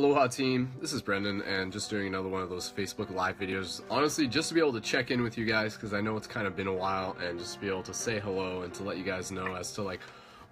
Aloha team, this is Brendan and just doing another one of those Facebook live videos. Honestly, just to be able to check in with you guys because I know it's kind of been a while, and just to be able to say hello and to let you guys know as to like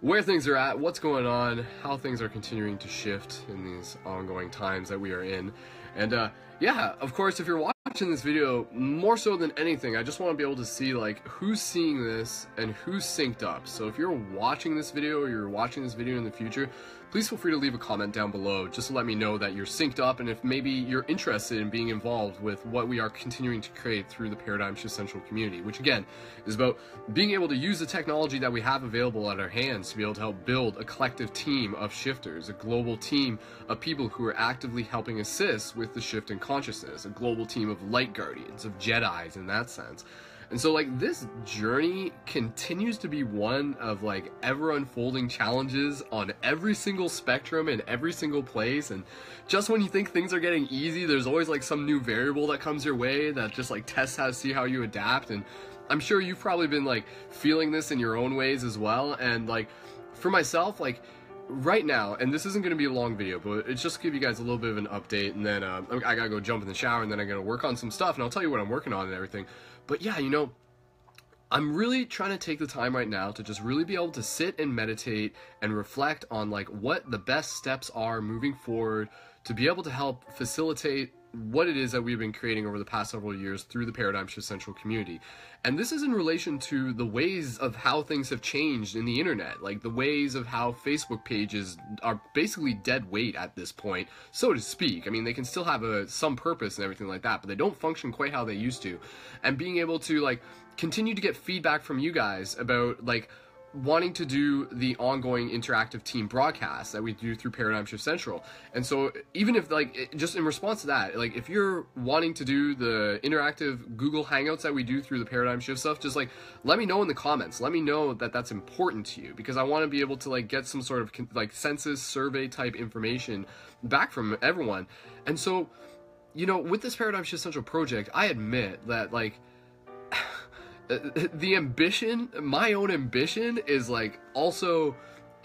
where things are at, what's going on, how things are continuing to shift in these ongoing times that we are in. And yeah, of course, if you're watching this video, more so than anything, I just want to be able to see like who's seeing this and who's synced up. So if you're watching this video or you're watching this video in the future, please feel free to leave a comment down below just to let me know that you're synced up and if maybe you're interested in being involved with what we are continuing to create through the Paradigm Shift Central community, which again is about being able to use the technology that we have available at our hands to be able to help build a collective team of shifters, a global team of people who are actively helping assist with the shift in consciousness, a global team of light guardians, of Jedis in that sense. And so like this journey continues to be one of like ever unfolding challenges on every single spectrum in every single place, and just when you think things are getting easy, there's always like some new variable that comes your way that just like tests how to see how you adapt. And I'm sure you've probably been like feeling this in your own ways as well. And like for myself, like right now, and this isn't going to be a long video, but it's just to give you guys a little bit of an update, and then I gotta go jump in the shower, and then I gotta work on some stuff, and I'll tell you what I'm working on and everything. But yeah, you know, I'm really trying to take the time right now to just really be able to sit and meditate and reflect on like what the best steps are moving forward to be able to help facilitate what it is that we've been creating over the past several years through the Paradigm Shift Central community. And this is in relation to the ways of how things have changed in the internet, like the ways of how Facebook pages are basically dead weight at this point, so to speak. I mean, they can still have some purpose and everything like that, but they don't function quite how they used to. And being able to like continue to get feedback from you guys about like wanting to do the ongoing interactive team broadcasts that we do through Paradigm Shift Central. And so even if like just in response to that, like if you're wanting to do the interactive Google Hangouts that we do through the Paradigm Shift stuff, just like let me know in the comments. Let me know that that's important to you, because I want to be able to like get some sort of like census survey type information back from everyone. And so, you know, with this Paradigm Shift Central project, I admit that like the ambition, my own ambition, is like also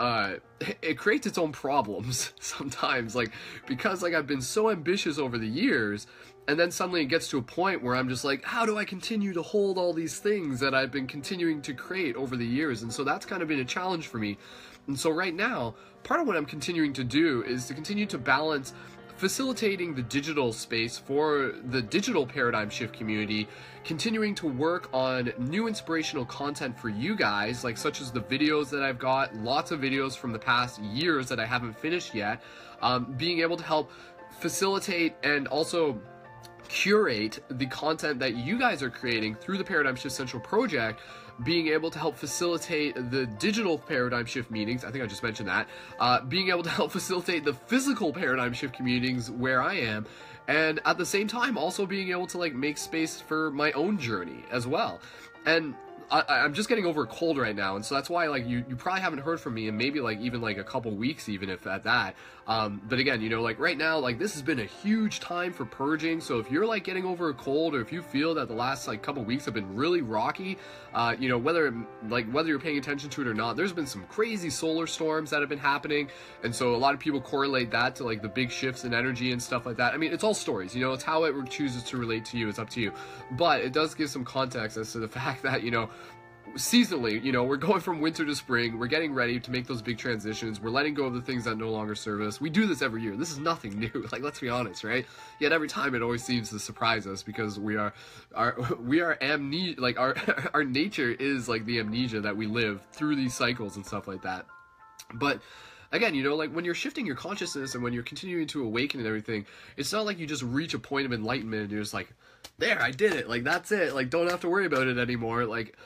it creates its own problems sometimes, like because like I've been so ambitious over the years, and then suddenly it gets to a point where I'm just like, how do I continue to hold all these things that I've been continuing to create over the years? And so that's kind of been a challenge for me. And so right now, part of what I'm continuing to do is to continue to balance facilitating the digital space for the digital paradigm shift community, continuing to work on new inspirational content for you guys, like such as the videos that I've got, lots of videos from the past years that I haven't finished yet, being able to help facilitate and also curate the content that you guys are creating through the Paradigm Shift Central project, being able to help facilitate the digital paradigm shift meetings, I think I just mentioned that, being able to help facilitate the physical paradigm shift meetings where I am, and at the same time also being able to like make space for my own journey as well. And I'm just getting over a cold right now, and so that's why like you probably haven't heard from me in maybe like even like a couple weeks, even if at that. But again, you know, like right now, like this has been a huge time for purging. So if you're like getting over a cold, or if you feel that the last like couple weeks have been really rocky, you know, whether you're paying attention to it or not, there's been some crazy solar storms that have been happening, and so a lot of people correlate that to like the big shifts in energy and stuff like that. I mean, it's all stories, you know, it's how it chooses to relate to you, it's up to you, but it does give some context as to the fact that, you know, seasonally, you know, we're going from winter to spring, we're getting ready to make those big transitions, we're letting go of the things that no longer serve us. We do this every year. This is nothing new, like, let's be honest, right? Yet every time it always seems to surprise us, because we are amnesia, like our nature is like the amnesia that we live through these cycles and stuff like that. But again, you know, like when you're shifting your consciousness and when you're continuing to awaken and everything, it's not like you just reach a point of enlightenment and you're just like, there, I did it, like that's it, like don't have to worry about it anymore. Like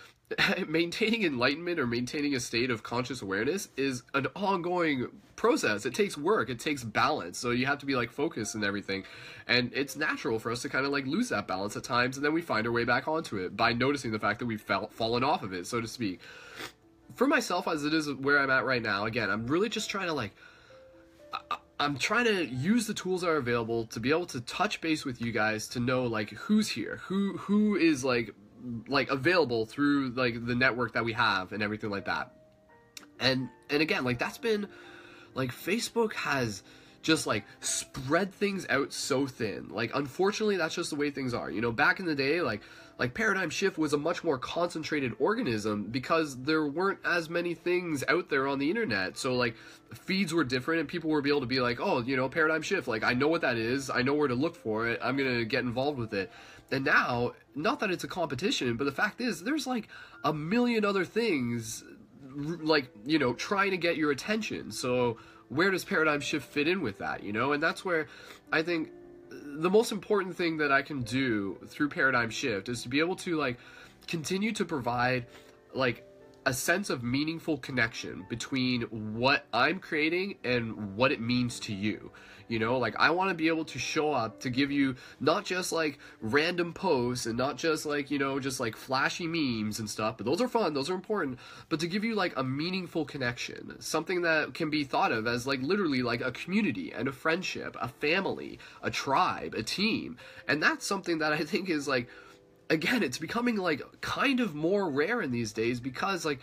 maintaining enlightenment or maintaining a state of conscious awareness is an ongoing process. It takes work, it takes balance, so you have to be like focused and everything, and it's natural for us to kind of like lose that balance at times, and then we find our way back onto it by noticing the fact that we've fallen off of it, so to speak. For myself, as it is where I'm at right now, again, I'm really just trying to like I'm trying to use the tools that are available to be able to touch base with you guys, to know like who's here, who is like available through like the network that we have and everything like that. And again, like that's been like Facebook has just like spread things out so thin. Like, unfortunately, that's just the way things are. You know, back in the day, like Paradigm Shift was a much more concentrated organism because there weren't as many things out there on the internet. So like feeds were different and people were able to be like, oh, you know, Paradigm Shift, like I know what that is, I know where to look for it, I'm gonna get involved with it. And now, not that it's a competition, but the fact is there's like a million other things like, you know, trying to get your attention. So where does Paradigm Shift fit in with that, you know? And that's where I think the most important thing that I can do through Paradigm Shift is to be able to like continue to provide like a sense of meaningful connection between what I'm creating and what it means to you. You know, like I want to be able to show up to give you not just like random posts and not just like, you know, just like flashy memes and stuff, but those are fun, those are important, but to give you like a meaningful connection, something that can be thought of as like literally like a community and a friendship, a family, a tribe, a team. And that's something that I think is like, again, it's becoming like kind of more rare in these days because like,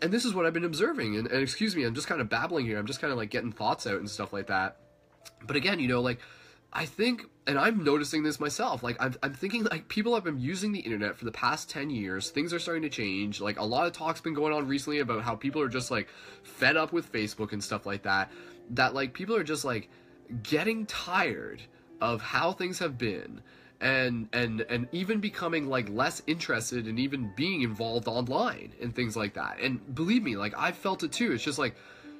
and this is what I've been observing, and excuse me, I'm just kind of babbling here, I'm just kind of like getting thoughts out and stuff like that. But again, you know, like, I think, and I'm noticing this myself, like, I'm thinking, like, people have been using the internet for the past 10 years, things are starting to change, like, a lot of talk's been going on recently about how people are just, like, fed up with Facebook and stuff like that, like, people are just, like, getting tired of how things have been, and even becoming, like, less interested in even being involved online and things like that. And believe me, like, I've felt it too. It's just, like,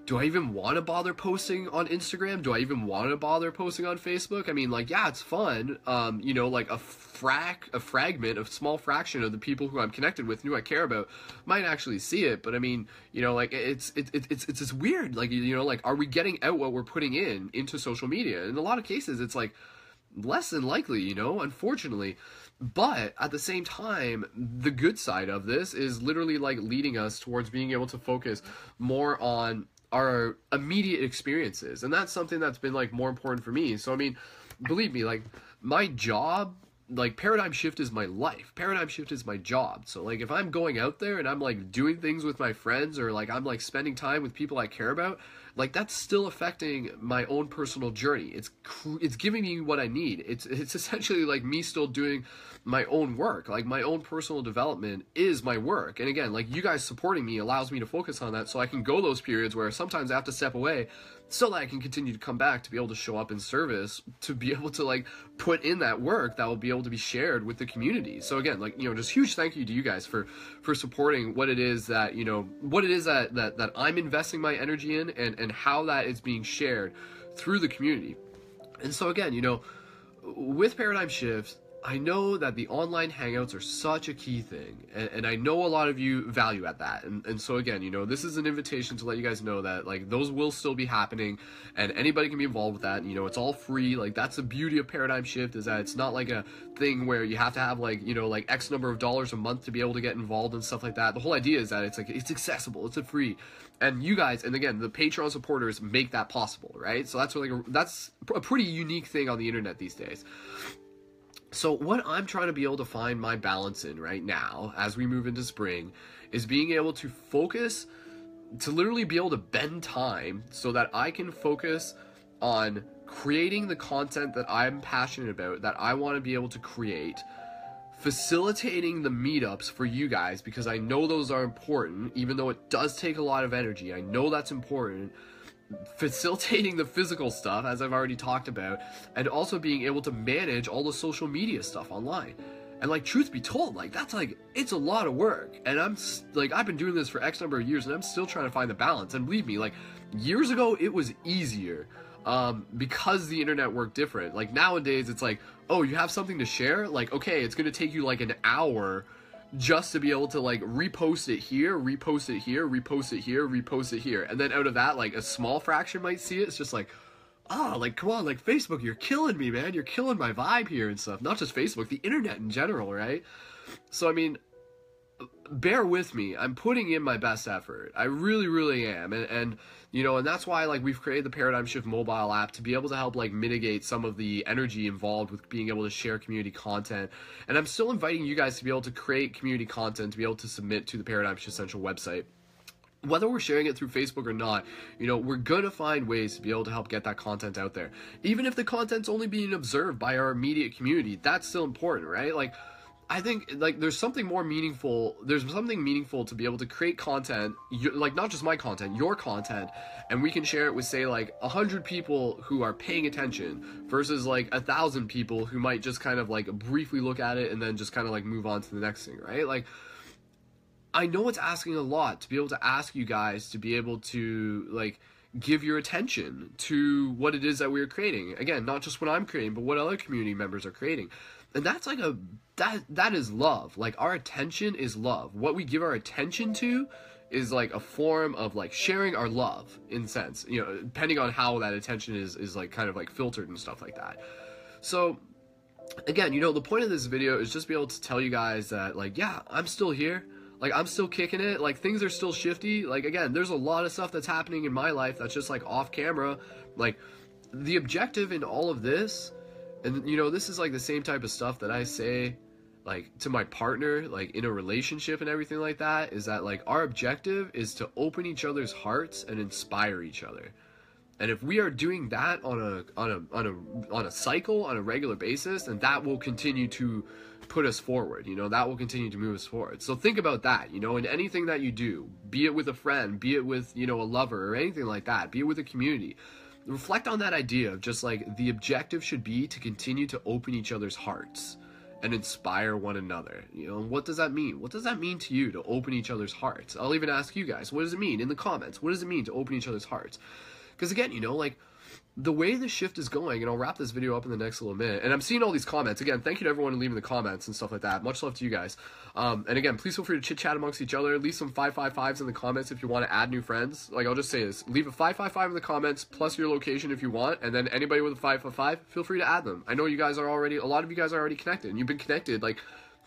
do I even want to bother posting on Instagram? Do I even want to bother posting on Facebook? I mean, like, yeah, it's fun. You know, like a fragment, a small fraction of the people who I'm connected with, who I care about, might actually see it. But I mean, you know, like it's just weird. Like, you know, like, are we getting out what we're putting into social media? In a lot of cases, it's like less than likely, you know, unfortunately. But at the same time, the good side of this is literally like leading us towards being able to focus more on our immediate experiences, and that's something that's been like more important for me. So I mean, believe me, like my job, like Paradigm Shift is my life, Paradigm Shift is my job. So like if I'm going out there and I'm like doing things with my friends, or like I'm like spending time with people I care about, like that's still affecting my own personal journey. It's giving me what I need. It's essentially like me still doing my own work. Like my own personal development is my work. And again, like you guys supporting me allows me to focus on that, so I can go those periods where sometimes I have to step away so that I can continue to come back to be able to show up in service, to be able to like put in that work that will be able to be shared with the community. So again, like, you know, just huge thank you to you guys for supporting what it is that, you know, what it is that I'm investing my energy in, and how that is being shared through the community. And so again, you know, with Paradigm Shift, I know that the online hangouts are such a key thing, and I know a lot of you value at that, and so again, you know, this is an invitation to let you guys know that like those will still be happening, and anybody can be involved with that, and you know, it's all free. Like that's the beauty of Paradigm Shift, is that it's not like a thing where you have to have like, you know, like X number of dollars a month to be able to get involved and stuff like that. The whole idea is that it's like, it's accessible, it's a free, and you guys, and again, the Patreon supporters make that possible, right? So that's like that's a pretty unique thing on the internet these days. So what I'm trying to be able to find my balance in right now, as we move into spring, is being able to focus, to literally be able to bend time so that I can focus on creating the content that I'm passionate about, that I want to be able to create, facilitating the meetups for you guys, because I know those are important, even though it does take a lot of energy. I know that's important. Facilitating the physical stuff, as I've already talked about, and also being able to manage all the social media stuff online. And like, truth be told, like that's like, it's a lot of work, and I'm like, I've been doing this for X number of years, and I'm still trying to find the balance. And believe me, like years ago it was easier, because the internet worked different. Like nowadays it's like, oh, you have something to share, like okay, it's gonna take you like an hour just to be able to like repost it here, repost it here, repost it here, repost it here, and then out of that, like a small fraction might see it. It's just like, ah, like come on, like Facebook, you're killing me, man, you're killing my vibe here and stuff. Not just Facebook, the internet in general, right? So I mean, bear with me, I'm putting in my best effort, I really, really am, and you know, and that's why like we've created the Paradigm Shift mobile app to be able to help like mitigate some of the energy involved with being able to share community content. And I'm still inviting you guys to be able to create community content, to be able to submit to the Paradigm Shift Central website. whether we're sharing it through Facebook or not, you know, we're gonna find ways to be able to help get that content out there. Even if the content's only being observed by our immediate community, that's still important, right? Like, I think, like, there's something meaningful to be able to create content, like, not just my content, your content, and we can share it with, say, like, 100 people who are paying attention versus, like, 1,000 people who might just kind of, like, briefly look at it and then just kind of, like, move on to the next thing, right? Like, I know it's asking a lot to be able to ask you guys to be able to, like, give your attention to what it is that we're creating. Again, not just what I'm creating, but what other community members are creating. And that's like that is love. Like, our attention is love. What we give our attention to is like a form of like sharing our love, in a sense, you know, depending on how that attention is like kind of like filtered and stuff like that. So again, you know, the point of this video is just be able to tell you guys that, like, yeah, I'm still here. Like, I'm still kicking it. Like, things are still shifty. Like, again, there's a lot of stuff that's happening in my life that's just, like, off camera. Like, the objective in all of this, and, you know, this is, like, the same type of stuff that I say, like, to my partner, like, in a relationship and everything like that, is that, like, our objective is to open each other's hearts and inspire each other. And if we are doing that on a cycle, on a regular basis, then that will continue to put us forward, you know, that will continue to move us forward. So think about that, you know, in anything that you do, be it with a friend, be it with, you know, a lover or anything like that, be it with a community, reflect on that idea of just like the objective should be to continue to open each other's hearts and inspire one another. You know, what does that mean? What does that mean to you to open each other's hearts? I'll even ask you guys, what does it mean in the comments? What does it mean to open each other's hearts? Because again, you know, like, the way the shift is going, and I'll wrap this video up in the next little minute, and I'm seeing all these comments. Again, thank you to everyone leaving the comments and stuff like that. Much love to you guys. And again, please feel free to chit-chat amongst each other. Leave some 555s in the comments if you want to add new friends. Like, I'll just say this. Leave a 555 in the comments, plus your location if you want, and then anybody with a 555, feel free to add them. I know you guys are already, a lot of you guys are already connected, and you've been connected, like,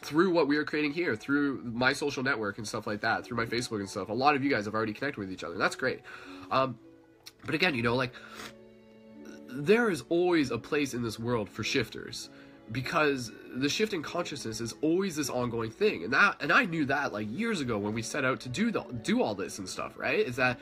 through what we are creating here, through my social network and stuff like that, through my Facebook and stuff. A lot of you guys have already connected with each other, and that's great. But again, you know, like, there is always a place in this world for shifters, because the shift in consciousness is always this ongoing thing, and I knew that like years ago when we set out to do all this and stuff, right? Is that,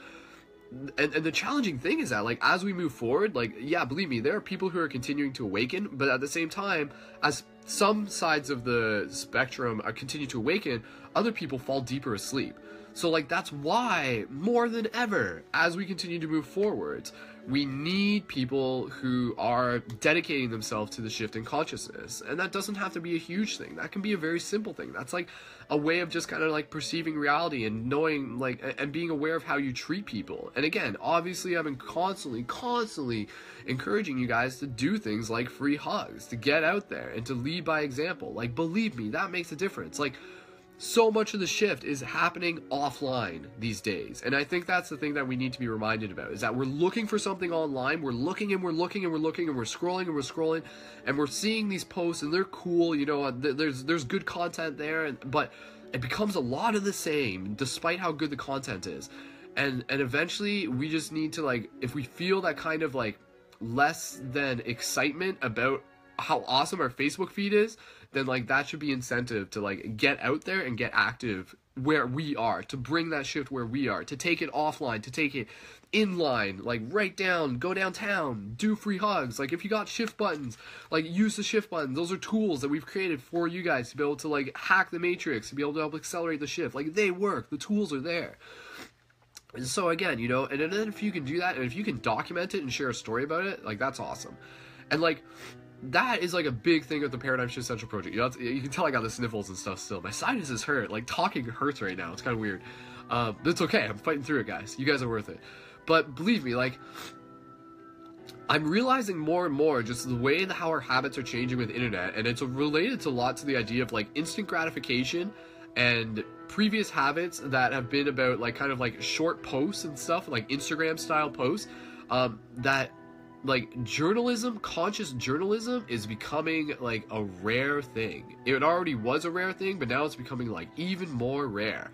and the challenging thing is that, like, as we move forward, like, yeah, believe me, there are people who are continuing to awaken, but at the same time, as some sides of the spectrum are continue to awaken, other people fall deeper asleep. So, like, that's why, more than ever, as we continue to move forward, we need people who are dedicating themselves to the shift in consciousness. And that doesn't have to be a huge thing. That can be a very simple thing. That's, like, a way of just kind of, like, perceiving reality and knowing, like, and being aware of how you treat people. And again, obviously, I've been constantly encouraging you guys to do things like free hugs, to get out there and to lead by example. Like, believe me, that makes a difference. Like, so much of the shift is happening offline these days. And I think that's the thing that we need to be reminded about, is that we're looking for something online, we're looking and we're looking and we're looking and we're scrolling and we're scrolling and we're seeing these posts and they're cool, you know, there's good content there, but it becomes a lot of the same despite how good the content is. And eventually we just need to, like, if we feel that kind of like less than excitement about how awesome our Facebook feed is, then, like, that should be incentive to, like, get out there and get active where we are, to bring that shift where we are, to take it offline, to take it inline, like, write down, go downtown, do free hugs. Like, if you got shift buttons, like, use the shift buttons. Those are tools that we've created for you guys to be able to, like, hack the matrix, to be able to help accelerate the shift. Like, they work. The tools are there. And so, again, you know, and then if you can do that, and if you can document it and share a story about it, like, that's awesome. And, like, that is, like, a big thing with the Paradigm Shift Central Project. You know, you can tell I got the sniffles and stuff still. My sinus is hurt. Like, talking hurts right now. It's kind of weird. But it's okay. I'm fighting through it, guys. You guys are worth it. But believe me, like, I'm realizing more and more just the way that how our habits are changing with internet, and it's related to a lot to the idea of, like, instant gratification and previous habits that have been about, like, kind of, like, short posts and stuff, like Instagram style posts, that, like, journalism, conscious journalism is becoming, like, a rare thing. It already was a rare thing, but now it's becoming, like, even more rare.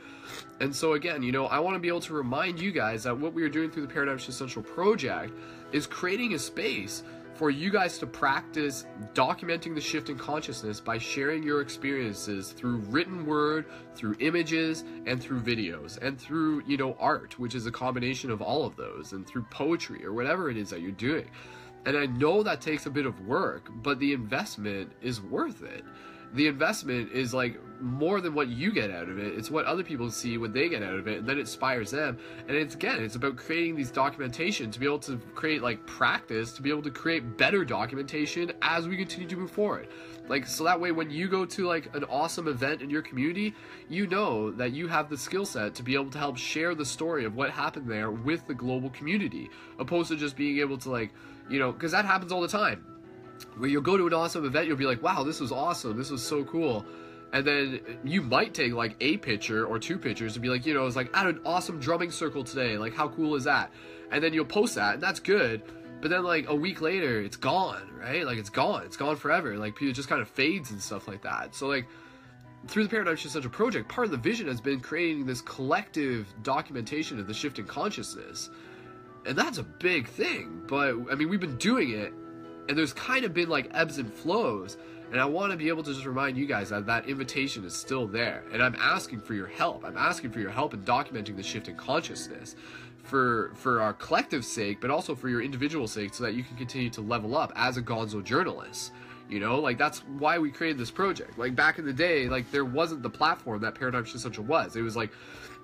And so, again, you know, I want to be able to remind you guys that what we are doing through the Paradigm Shift Central Project is creating a space for you guys to practice documenting the shift in consciousness by sharing your experiences through written word, through images, and through videos, and through, you know, art, which is a combination of all of those, and through poetry or whatever it is that you're doing. And I know that takes a bit of work, but the investment is worth it. The investment is like more than what you get out of it. It's what other people see what they get out of it, and then it inspires them. And it's about creating these documentation to be able to create like practice, to be able to create better documentation as we continue to move forward. Like, so that way when you go to like an awesome event in your community, you know that you have the skill set to be able to help share the story of what happened there with the global community, opposed to just being able to, like, you know, because that happens all the time. Where you'll go to an awesome event, you'll be like, wow, this was awesome, this was so cool. And then you might take like a picture or two pictures and be like, you know, it's like, I had an awesome drumming circle today, like how cool is that? And then you'll post that, and that's good. But then like a week later, it's gone, right? Like it's gone forever. Like it just kind of fades and stuff like that. So like through the Paradigm Shift Central project, part of the vision has been creating this collective documentation of the shift in consciousness. And that's a big thing. But I mean, we've been doing it, and there's kind of been like ebbs and flows, and I want to be able to just remind you guys that that invitation is still there, and I'm asking for your help. I'm asking for your help in documenting the shift in consciousness for our collective sake, but also for your individual sake, so that you can continue to level up as a gonzo journalist. You know, like that's why we created this project. Like back in the day, like there wasn't the platform that Paradigm Shift Central was. It was like,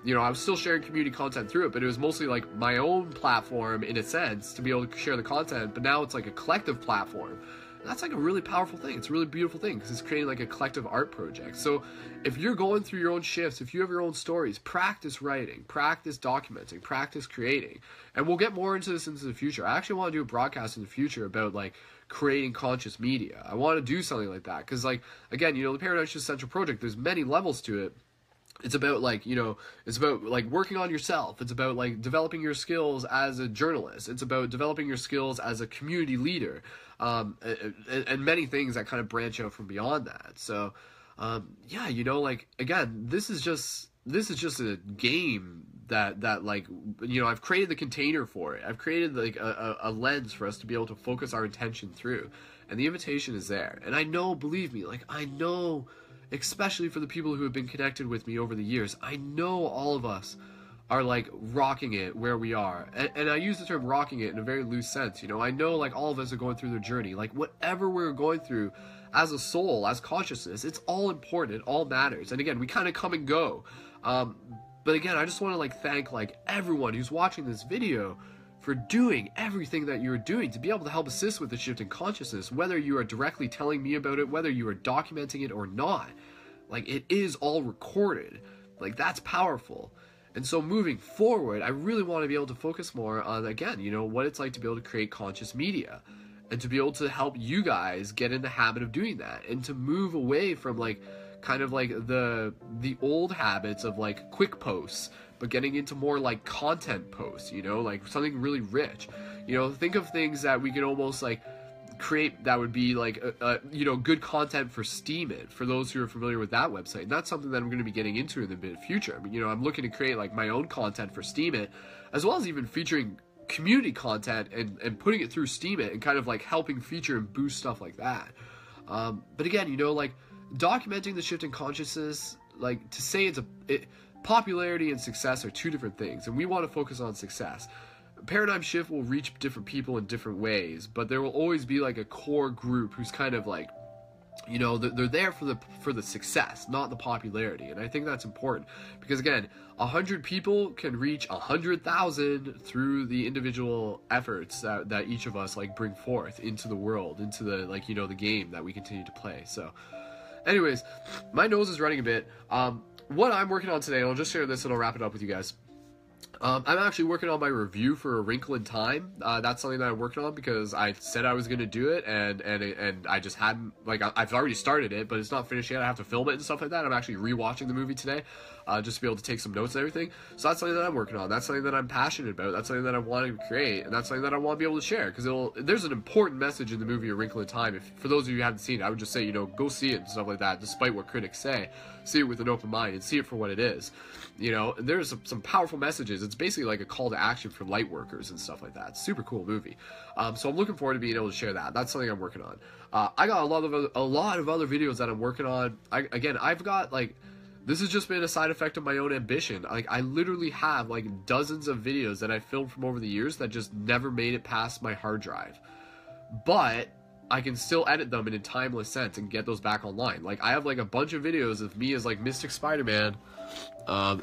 you know, I was still sharing community content through it, but it was mostly like my own platform in a sense to be able to share the content. But now it's like a collective platform. And that's like a really powerful thing. It's a really beautiful thing because it's creating like a collective art project. So if you're going through your own shifts, if you have your own stories, practice writing, practice documenting, practice creating. And we'll get more into this into the future. I actually want to do a broadcast in the future about like creating conscious media. I want to do something like that because, like, again, you know, the Paradigm Shift Central project, there's many levels to it. It's about like, you know, it's about like working on yourself. It's about like developing your skills as a journalist. It's about developing your skills as a community leader, and many things that kind of branch out from beyond that. So, yeah, you know, like again, this is just a game that like, you know, I've created the container for it. I've created like a lens for us to be able to focus our attention through, and the invitation is there. And I know, believe me, like I know. Especially for the people who have been connected with me over the years, I know all of us are like rocking it where we are. And I use the term rocking it in a very loose sense. You know, I know like all of us are going through their journey. Like whatever we're going through as a soul, as consciousness, it's all important. It all matters. And again, we kind of come and go. But again, I just want to like thank like everyone who's watching this video for doing everything that you're doing to be able to help assist with the shift in consciousness, whether you are directly telling me about it, whether you are documenting it or not. Like, it is all recorded. Like, that's powerful. And so moving forward, I really want to be able to focus more on, again, you know, what it's like to be able to create conscious media and to be able to help you guys get in the habit of doing that and to move away from like kind of like the old habits of like quick posts, but getting into more like content posts, you know, like something really rich. You know, think of things that we can almost like create that would be like you know, good content for Steemit, for those who are familiar with that website. And that's something that I'm going to be getting into in the future. I mean, you know, I'm looking to create like my own content for Steemit, as well as even featuring community content and putting it through Steemit and kind of like helping feature and boost stuff like that. But again, you know, like documenting the shift in consciousness, like to say popularity and success are two different things, and we want to focus on success. Paradigm Shift will reach different people in different ways, but there will always be like a core group who's kind of like, you know, they're there for the success, not the popularity. And I think that's important because again, 100 people can reach 100,000 through the individual efforts that each of us like bring forth into the world, into the, like, you know, the game that we continue to play. So anyways, my nose is running a bit. What I'm working on today, and I'll just share this and I'll wrap it up with you guys. I'm actually working on my review for A Wrinkle in Time. That's something that I'm working on because I said I was going to do it, and I just hadn't, like, I've already started it, but it's not finished yet. I have to film it and stuff like that. I'm actually rewatching the movie today, just to be able to take some notes and everything. So that's something that I'm working on. That's something that I'm passionate about. That's something that I want to create, and that's something that I want to be able to share, because there's an important message in the movie A Wrinkle in Time. For those of you who haven't seen it, I would just say, you know, go see it and stuff like that, despite what critics say. See it with an open mind and see it for what it is. You know, there's some powerful messages messages. It's basically like a call to action for light workers and stuff like that. It's a super cool movie. So I'm looking forward to being able to share that. That's something I'm working on. I got a lot of other videos that I'm working on. I've got like, this has just been a side effect of my own ambition. Like, I literally have like dozens of videos that I filmed from over the years that just never made it past my hard drive. But I can still edit them in a timeless sense and get those back online. Like, I have like a bunch of videos of me as like Mystic Spider-Man.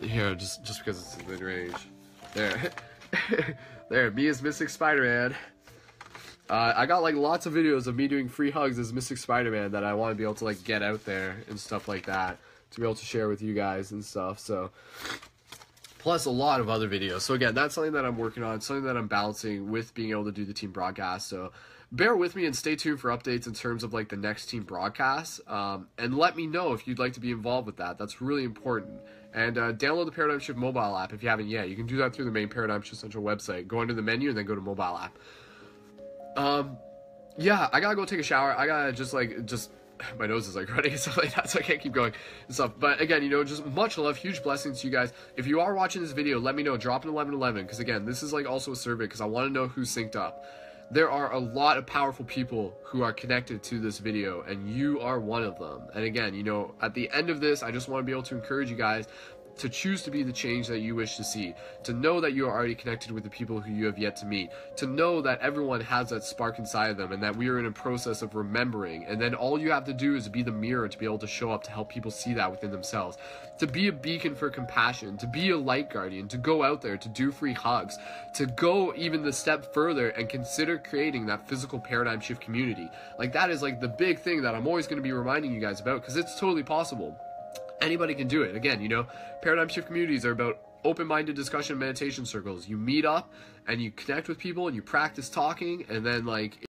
Here, just because it's in mid-range. There. There, me as Mystic Spider-Man. I got like lots of videos of me doing free hugs as Mystic Spider-Man that I want to be able to like get out there and stuff like that, to be able to share with you guys and stuff. So, plus a lot of other videos. So again, that's something that I'm working on, something that I'm balancing with being able to do the team broadcast. So bear with me and stay tuned for updates in terms of like the next team broadcast. And let me know if you'd like to be involved with that. That's really important. And download the Paradigm Shift mobile app if you haven't yet. You can do that through the main Paradigm Shift Central website. Go into the menu and then go to mobile app. Yeah, I gotta go take a shower. I gotta just my nose is like running and stuff like that, so I can't keep going and stuff. But again, just much love, huge blessings to you guys. If you are watching this video, let me know. Drop an 1111, because again, this is like also a survey, because I want to know who's synced up. There are a lot of powerful people who are connected to this video, and you are one of them. And again, at the end of this, I just want to be able to encourage you guys to choose to be the change that you wish to see, to know that you are already connected with the people who you have yet to meet, to know that everyone has that spark inside of them and that we are in a process of remembering, and then all you have to do is be the mirror to be able to show up to help people see that within themselves, to be a beacon for compassion, to be a light guardian, to go out there, to do free hugs, to go even the step further and consider creating that physical paradigm shift community. Like, that is like the big thing that I'm always going to be reminding you guys about, because it's totally possible. Anybody can do it. Again, paradigm shift communities are about open-minded discussion meditation circles. You meet up and you connect with people and you practice talking, and then like